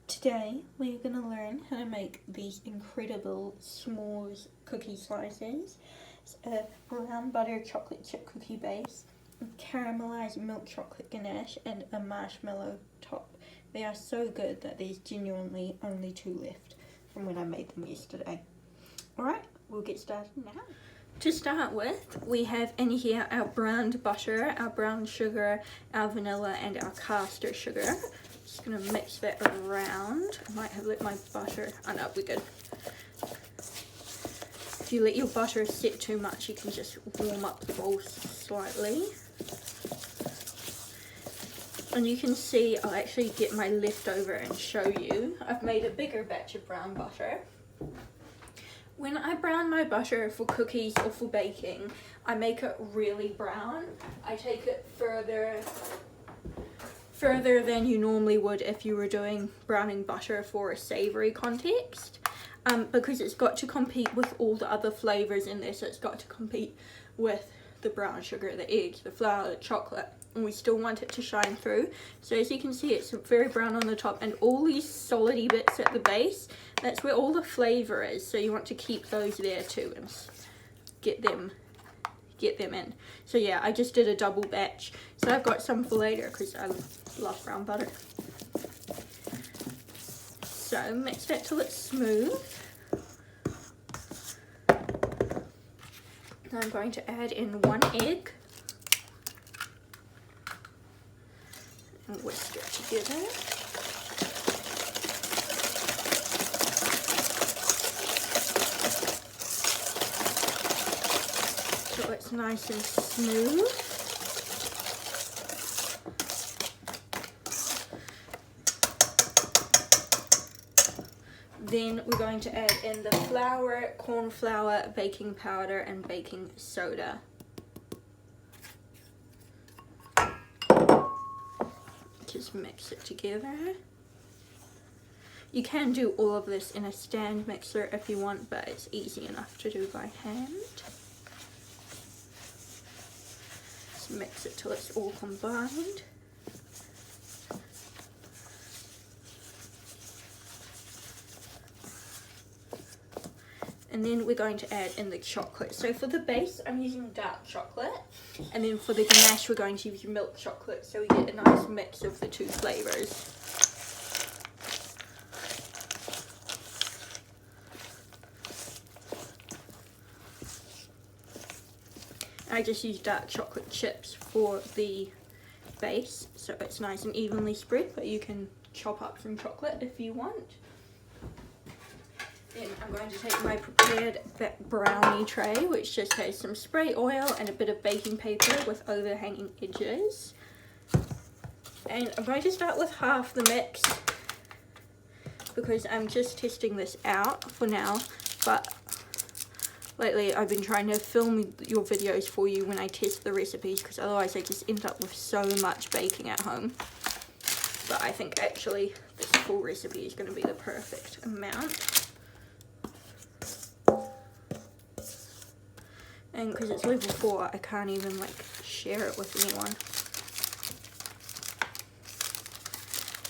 Today we're going to learn how to make these incredible s'mores cookie slices. It's a brown butter chocolate chip cookie base, caramelized milk chocolate ganache and a marshmallow top. They are so good that there's genuinely only 2 left from when I made them yesterday. Alright, we'll get started now. To start with, we have in here our browned butter, our brown sugar, our vanilla and our caster sugar. Just going to mix that around. I might have let my butter, oh no, we're good. If you let your butter sit too much, you can just warm up the bowl slightly. And you can see, I'll actually get my leftover and show you. I've made a bigger batch of brown butter. When I brown my butter for cookies or for baking, I make it really brown. I take it further than you normally would if you were doing browning butter for a savoury context, because it's got to compete with all the other flavours in there. So it's got to compete with the brown sugar, the eggs, the flour, the chocolate, and we still want it to shine through. So as you can see, it's very brown on the top, and all these solidy bits at the base, that's where all the flavour is. So you want to keep those there too and get them in. So yeah, I just did a double batch, so I've got some for later because I love brown butter. So mix that till it's smooth. Now I'm going to add in 1 egg and whisk it together. So it's nice and smooth. Then we're going to add in the flour, corn flour, baking powder and baking soda. Just mix it together. You can do all of this in a stand mixer if you want, but it's easy enough to do by hand. Just mix it till it's all combined. And then we're going to add in the chocolate. So for the base, I'm using dark chocolate. And then for the ganache, we're going to use milk chocolate. So we get a nice mix of the 2 flavours. I just use dark chocolate chips for the base. So it's nice and evenly spread, but you can chop up some chocolate if you want. Then I'm going to take my prepared brownie tray, which just has some spray oil and a bit of baking paper with overhanging edges. And I'm going to start with half the mix because I'm just testing this out for now. But lately I've been trying to film your videos for you when I test the recipes, because otherwise I just end up with so much baking at home. But I think actually this full recipe is going to be the perfect amount. And because it's level 4, I can't even like share it with anyone.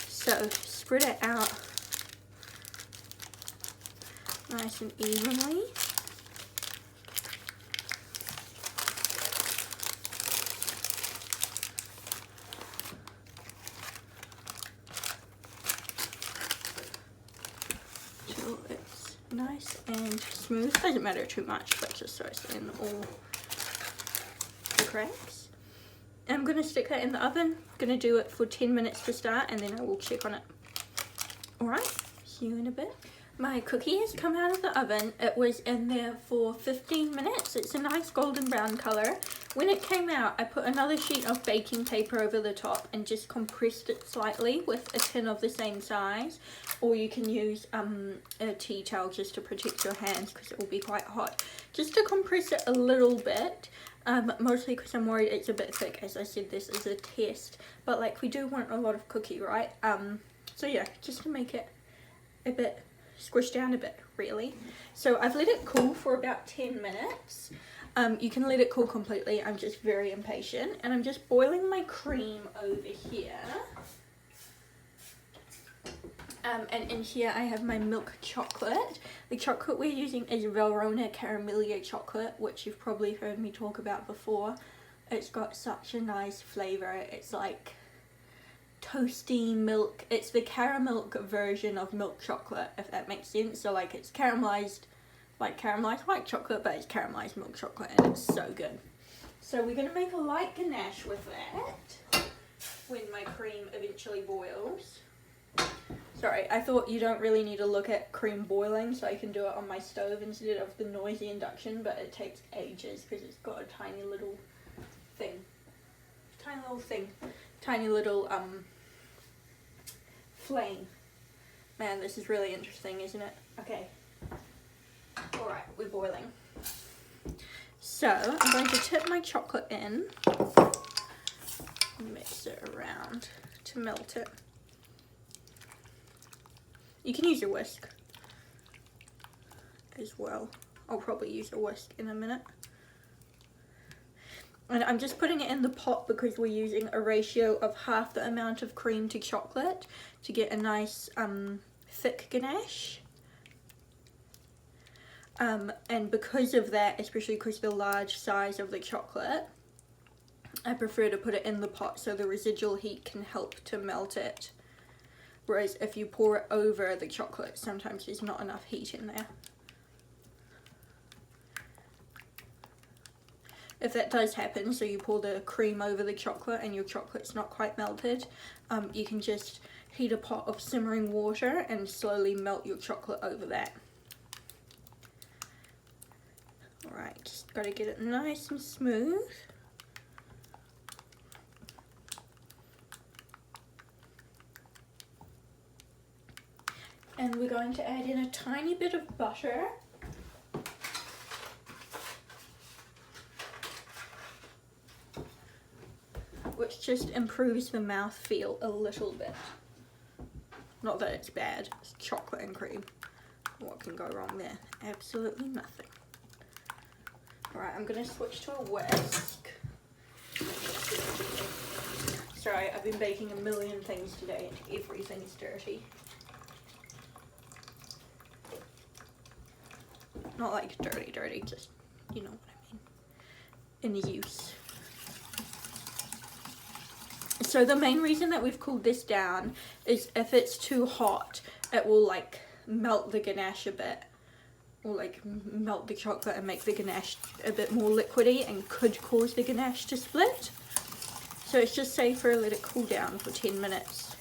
So spread it out nice and evenly. Till it's nice and smooth. Doesn't matter too much, but just so it's in all the cracks. And I'm going to stick that in the oven. I'm going to do it for 10 minutes to start, and then I will check on it. Alright, see you in a bit. My cookie has come out of the oven. It was in there for 15 minutes. It's a nice golden brown colour. When it came out, I put another sheet of baking paper over the top and just compressed it slightly with a tin of the same size. Or you can use a tea towel just to protect your hands, because it will be quite hot. Just to compress it a little bit, mostly because I'm worried it's a bit thick. As I said, this is a test, but like, we do want a lot of cookie, right? So yeah, just to make it a bit squished down a bit, really. So I've let it cool for about 10 minutes. You can let it cool completely. I'm just very impatient, and I'm just boiling my cream over here. And in here I have my milk chocolate. The chocolate we're using is Valrhona caramelia chocolate, which you've probably heard me talk about before. It's got such a nice flavour. It's like toasty milk. It's the caramel version of milk chocolate, if that makes sense. So like it's caramelized, like caramelized white chocolate, but it's caramelized milk chocolate, and it's so good. So we're gonna make a light ganache with that when my cream eventually boils. Sorry, I thought you don't really need to look at cream boiling, so I can do it on my stove instead of the noisy induction, but it takes ages because it's got a tiny little thing. Tiny little flame. Man, this is really interesting, isn't it? Okay. Alright, we're boiling. So, I'm going to tip my chocolate in, mix it around to melt it. You can use your whisk as well. I'll probably use a whisk in a minute. And I'm just putting it in the pot because we're using a ratio of half the amount of cream to chocolate to get a nice thick ganache. And because of that, especially because of the large size of the chocolate, I prefer to put it in the pot so the residual heat can help to melt it. Whereas if you pour it over the chocolate, sometimes there's not enough heat in there. If that does happen, so you pour the cream over the chocolate and your chocolate's not quite melted, you can just heat a pot of simmering water and slowly melt your chocolate over that. Alright, just gotta get it nice and smooth. And we're going to add in a tiny bit of butter. Which just improves the mouthfeel a little bit. Not that it's bad, it's chocolate and cream. What can go wrong there? Absolutely nothing. Alright, I'm going to switch to a whisk. Sorry, I've been baking a million things today and everything's dirty. Not like dirty, just, you know what I mean, in use. So the main reason that we've cooled this down is if it's too hot, it will like melt the ganache a bit. Or like melt the chocolate and make the ganache a bit more liquidy and could cause the ganache to split. So it's just safer, let it cool down for 10 minutes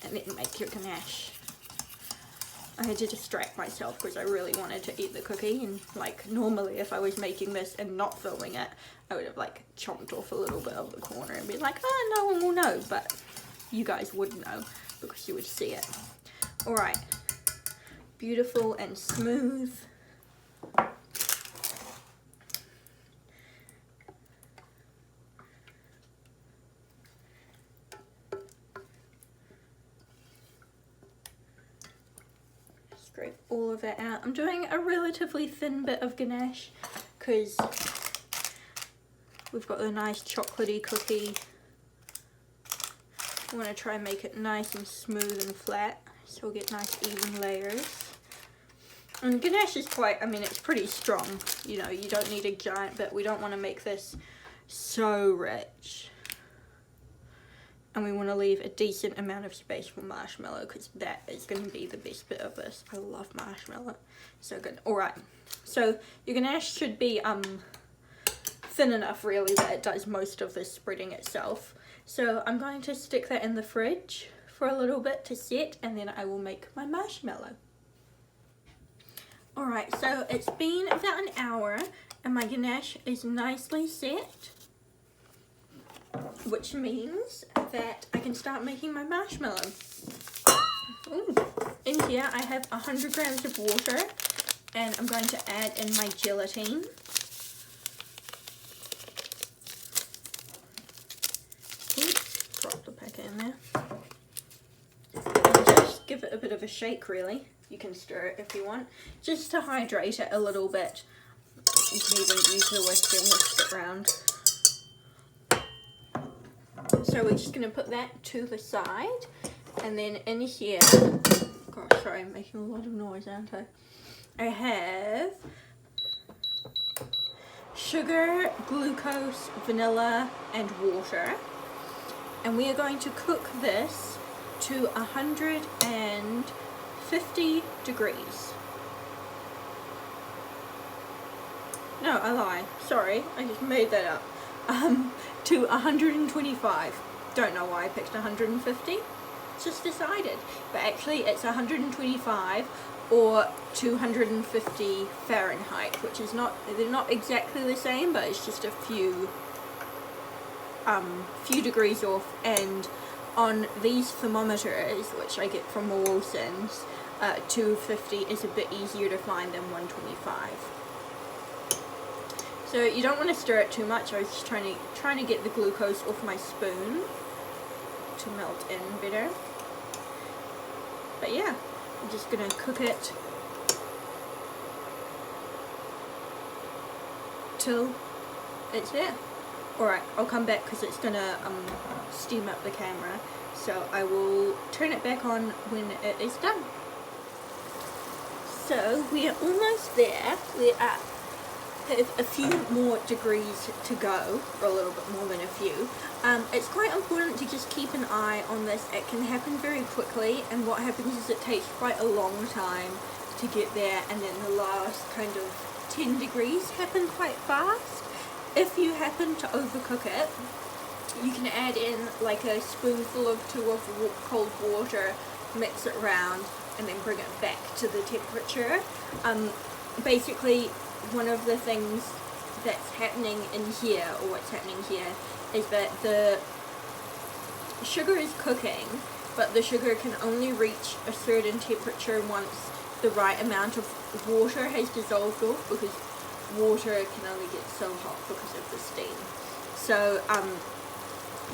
and then make your ganache. I had to distract myself because I really wanted to eat the cookie, and like normally if I was making this and not filming it, I would have like chomped off a little bit of the corner and be like, oh, no one will know, but you guys would know because you would see it. Alright, beautiful and smooth. Scrape all of that out. I'm doing a relatively thin bit of ganache because we've got a nice chocolatey cookie. I want to try and make it nice and smooth and flat so we'll get nice even layers. And ganache is quite, I mean, it's pretty strong. You know, you don't need a giant bit. We don't want to make this so rich. And we want to leave a decent amount of space for marshmallow because that is going to be the best bit of this. I love marshmallow. So good. Alright, so your ganache should be thin enough really that it does most of the spreading itself. So I'm going to stick that in the fridge for a little bit to set, and then I will make my marshmallow. Alright, so it's been about an hour and my ganache is nicely set, which means that I can start making my marshmallow. Ooh. In here I have 100 grams of water and I'm going to add in my gelatine. Oops, drop the packet in there. And just give it a bit of a shake really. You can stir it if you want, just to hydrate it a little bit. You can even use the whisk and whisk it around. So we're just going to put that to the side, And then in here, gosh, sorry, I'm making a lot of noise, aren't I? I have sugar, glucose, vanilla, and water. And we are going to cook this to 150 degrees. No, I lie. Sorry, I just made that up. To 125. Don't know why I picked 150. Just decided. But actually it's 125 or 250 Fahrenheit, which is not, they're not exactly the same, but it's just a few degrees off. And on these thermometers, which I get from Wilson's, 250 is a bit easier to find than 125. So you don't want to stir it too much. I was just trying to get the glucose off my spoon to melt in better. But yeah, I'm just gonna cook it till it's there. Alright, I'll come back because it's gonna steam up the camera. So I will turn it back on when it is done. So we are almost there. We are a few more degrees to go, or a little bit more than a few. It's quite important to just keep an eye on this. It can happen very quickly, and what happens is it takes quite a long time to get there, and then the last kind of 10 degrees happen quite fast. If you happen to overcook it, you can add in like a spoonful or two of cold water, mix it around, and then bring it back to the temperature. Basically, one of the things that's happening in here, or what's happening here, is that the sugar is cooking, but the sugar can only reach a certain temperature once the right amount of water has dissolved off, because water can only get so hot because of the steam. So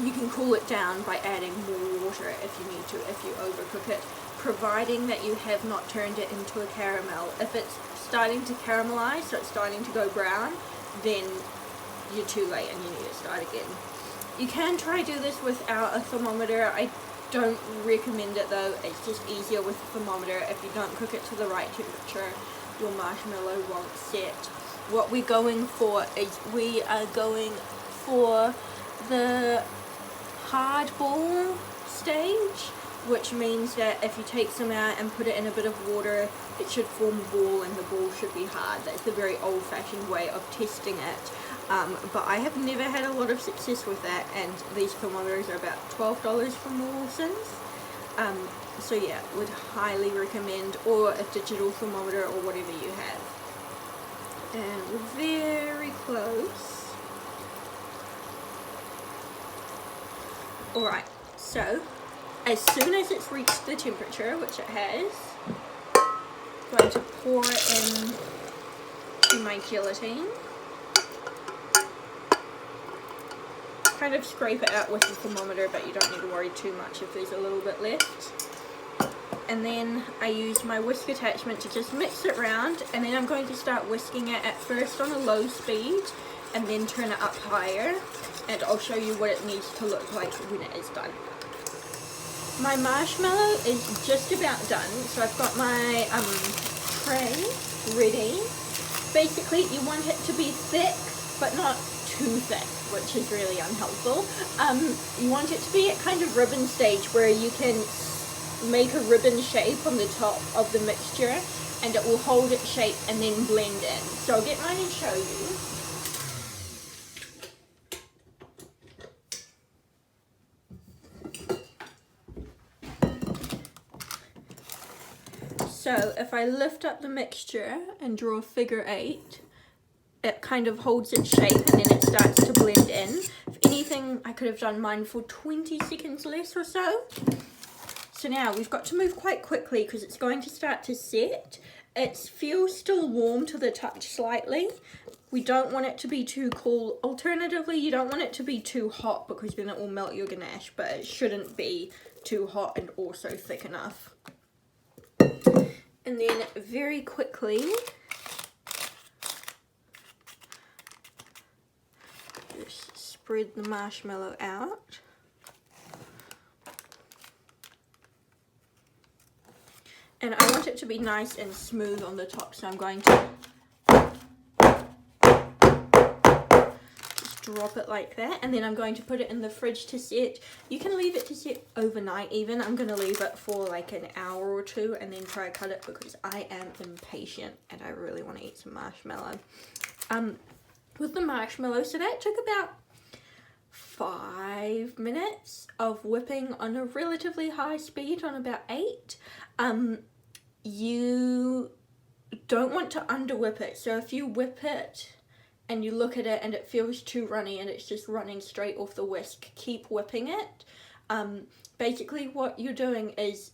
you can cool it down by adding more water if you need to, if you overcook it, providing that you have not turned it into a caramel. If it's starting to caramelize, so it's starting to go brown, then you're too late and you need to start again. You can try do this without a thermometer. I don't recommend it though. It's just easier with a thermometer. If you don't cook it to the right temperature, your marshmallow won't set. What we're going for is we are going for the hard ball stage, which means that if you take some out and put it in a bit of water, it should form a ball and the ball should be hard. That's the very old-fashioned way of testing it. But I have never had a lot of success with that, and these thermometers are about $12 from Wilson's. So yeah, would highly recommend, or a digital thermometer or whatever you have. And we're very close. Alright, so as soon as it's reached the temperature, which it has, I'm going to pour it in to my gelatine. Kind of scrape it out with the thermometer, but you don't need to worry too much if there's a little bit left. And then I use my whisk attachment to just mix it around, and then I'm going to start whisking it at first on a low speed and then turn it up higher, and I'll show you what it needs to look like when it is done. My marshmallow is just about done, so I've got my tray ready. Basically, you want it to be thick, but not too thick, which is really unhelpful. You want it to be at kind of ribbon stage where you can make a ribbon shape on the top of the mixture, and it will hold its shape and then blend in. So I'll get mine and show you. So if I lift up the mixture and draw a figure 8, it kind of holds its shape and then it starts to blend in. If anything, I could have done mine for 20 seconds less or so. So now we've got to move quite quickly because it's going to start to set. It feels still warm to the touch slightly. We don't want it to be too cool. Alternatively, you don't want it to be too hot because then it will melt your ganache, but it shouldn't be too hot and also thick enough. And then very quickly, just spread the marshmallow out. And I want it to be nice and smooth on the top, so I'm going to just drop it like that, and then I'm going to put it in the fridge to set. You can leave it to set overnight even. I'm going to leave it for like an hour or two and then try to cut it because I am impatient and I really want to eat some marshmallow. With the marshmallow, so that took about 5 minutes of whipping on a relatively high speed on about 8. You don't want to under whip it, so if you whip it and you look at it and it feels too runny and it's just running straight off the whisk, keep whipping it. Basically what you're doing is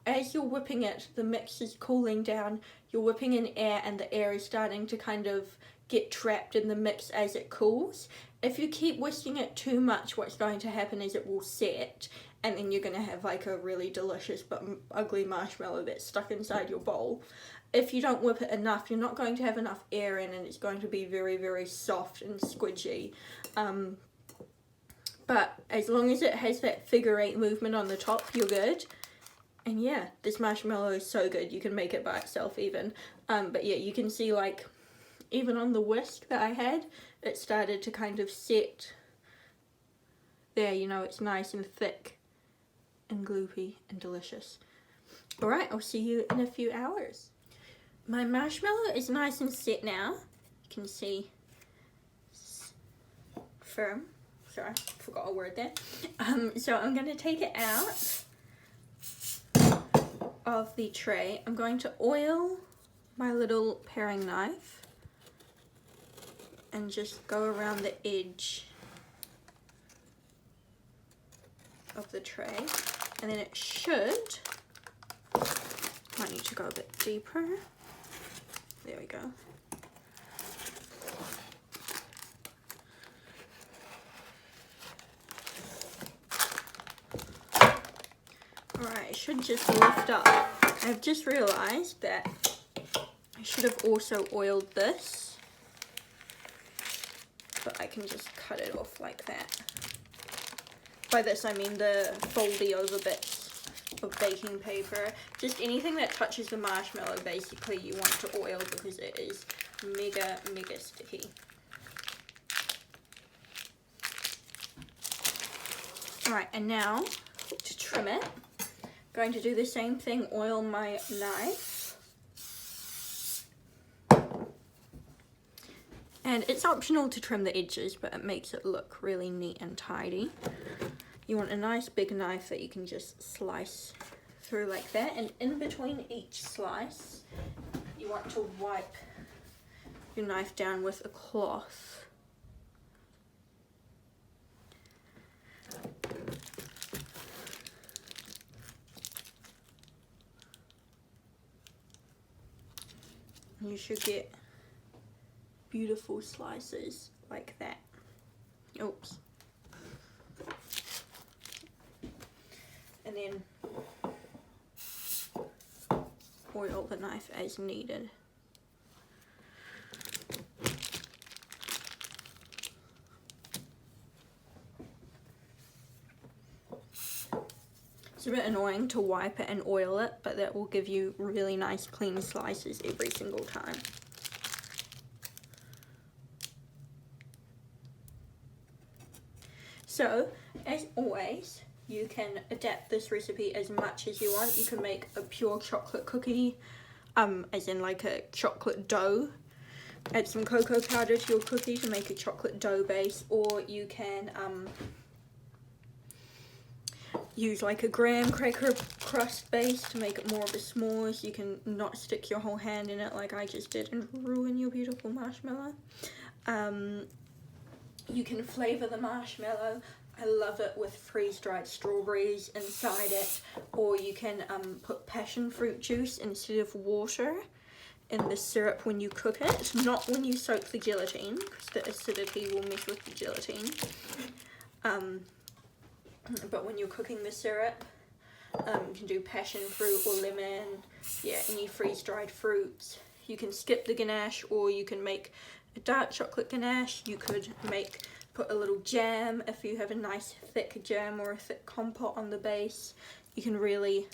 as you're whipping it, the mix is cooling down, you're whipping in air and the air is starting to kind of get trapped in the mix as it cools. If you keep whisking it too much, what's going to happen is it will set, and then you're going to have like a really delicious but ugly marshmallow that's stuck inside your bowl. If you don't whip it enough, you're not going to have enough air in and it's going to be very, very soft and squidgy. But as long as it has that figure 8 movement on the top, you're good. And yeah, this marshmallow is so good. You can make it by itself even. But yeah, you can see like, even on the whisk that I had, it started to kind of set there, you know, it's nice and thick and gloopy and delicious. Alright, I'll see you in a few hours. My marshmallow is nice and set now. You can see it's firm. Sorry, forgot a word there. So I'm going to take it out of the tray. I'm going to oil my little paring knife and just go around the edge of the tray, and then it should, might need to go a bit deeper, there we go. Alright, it should just lift up. I've just realised that I should have also oiled this, but I can just cut it off like that. By this I mean the foldy over bits of baking paper. Just anything that touches the marshmallow basically you want to oil because it is mega, mega sticky. Alright, and now to trim it, I'm going to do the same thing, oil my knife. And it's optional to trim the edges, but it makes it look really neat and tidy. You want a nice big knife that you can just slice through like that. And in between each slice, you want to wipe your knife down with a cloth. You should get beautiful slices like that. Oops. And then oil the knife as needed. It's a bit annoying to wipe it and oil it, but that will give you really nice clean slices every single time. So, as always, you can adapt this recipe as much as you want. You can make a pure chocolate cookie, as in like a chocolate dough. Add some cocoa powder to your cookie to make a chocolate dough base, or you can use like a graham cracker crust base to make it more of a s'mores. You can not stick your whole hand in it like I just did and ruin your beautiful marshmallow. You can flavour the marshmallow. I love it with freeze-dried strawberries inside it, or you can put passion fruit juice instead of water in the syrup when you cook it, not when you soak the gelatine, because the acidity will mess with the gelatine. But when you're cooking the syrup, you can do passion fruit or lemon, yeah, any freeze-dried fruits. You can skip the ganache, or you can make a dark chocolate ganache. You could put a little jam if you have a nice thick jam or a thick compote on the base. You can really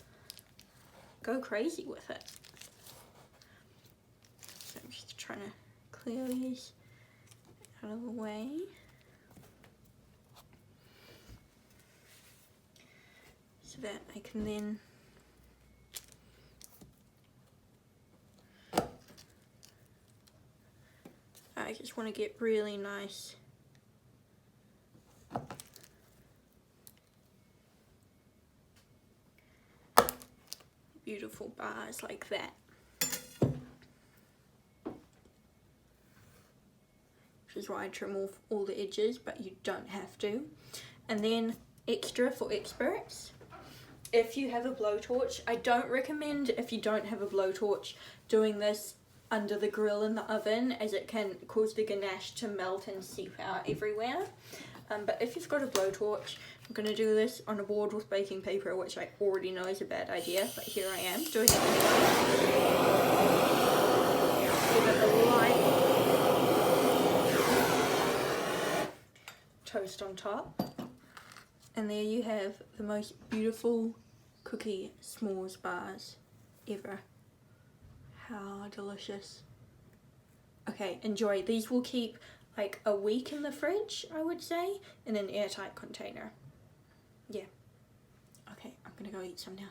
go crazy with it. So I'm just trying to clear these out of the way. So that I can then I just want to get really nice beautiful bars like that. Which is why I trim off all the edges, but you don't have to. And then extra for experts, if you have a blowtorch, I don't recommend, if you don't have a blowtorch, doing this under the grill in the oven, as it can cause the ganache to melt and seep out everywhere. But if you've got a blowtorch, I'm going to do this on a board with baking paper, which I already know is a bad idea, but here I am doing it anyway. Give it a light toast on top, and there you have the most beautiful cookie s'mores bars ever. How delicious. Okay, enjoy. These will keep like a week in the fridge, I would say, in an airtight container. Yeah. Okay, I'm gonna go eat some now.